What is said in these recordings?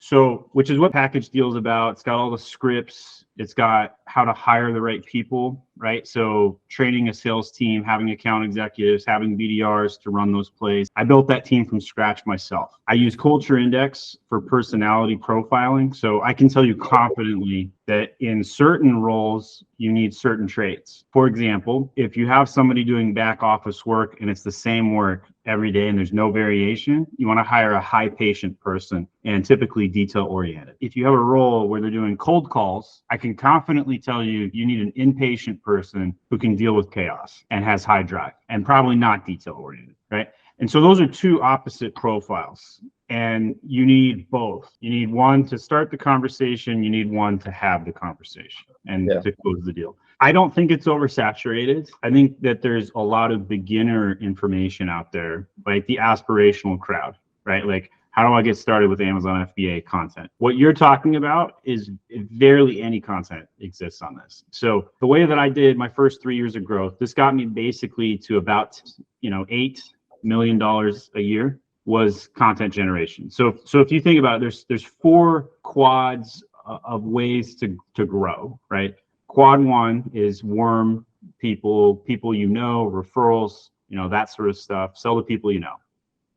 So, which is what package deal is about. It's got all the scripts. It's got how to hire the right people, right? So training a sales team, having account executives, having BDRs to run those plays. I built that team from scratch myself. I use Culture Index for personality profiling. So I can tell you confidently that in certain roles, you need certain traits. For example, if you have somebody doing back office work and it's the same work every day and there's no variation, you want to hire a high patient person and typically detail oriented. If you have a role where they're doing cold calls, I can confidently tell you you need an impatient person who can deal with chaos and has high drive and probably not detail oriented, right? And so those are two opposite profiles. And you need both. You need one to start the conversation. You need one to have the conversation and to close the deal. I don't think it's oversaturated. I think that there's a lot of beginner information out there, like the aspirational crowd, right? Like, how do I get started with Amazon FBA content? What you're talking about is barely any content exists on this. So the way that I did my first 3 years of growth, this got me basically to about, $8 million a year was content generation. So if you think about it, there's four quads of ways to grow, right? Quad one is warm people, referrals, that sort of stuff. Sell to people you know.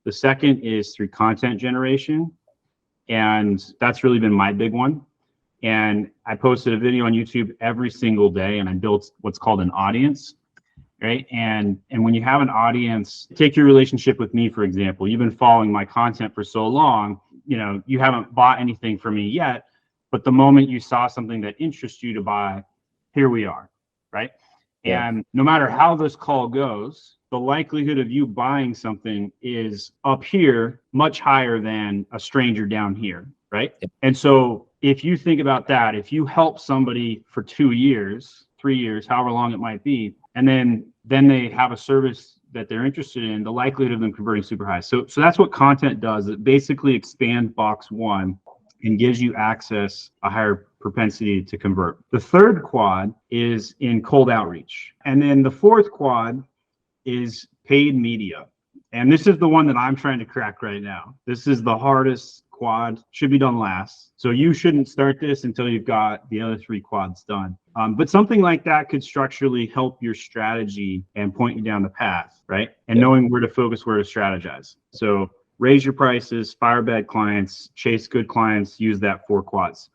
The second is through content generation. And that's really been my big one. And I posted a video on YouTube every single day and I built what's called an audience, right? And when you have an audience, take your relationship with me, for example. You've been following my content for so long, you haven't bought anything from me yet, but the moment you saw something that interests you to buy, here we are, right? Yeah. And no matter how this call goes, the likelihood of you buying something is up here much higher than a stranger down here, right? Yep. And so if you think about that, if you help somebody for 2 years, 3 years, however long it might be, and then they have a service that they're interested in, the likelihood of them converting super high. So that's what content does. It basically expands box one and gives you access, a higher propensity to convert. The third quad is in cold outreach. And then the fourth quad is paid media. And this is the one that I'm trying to crack right now. This is the hardest quad, should be done last. So you shouldn't start this until you've got the other three quads done. But something like that could structurally help your strategy and point you down the path, right? And knowing where to focus, where to strategize. So raise your prices, fire bad clients, chase good clients, use that four quads.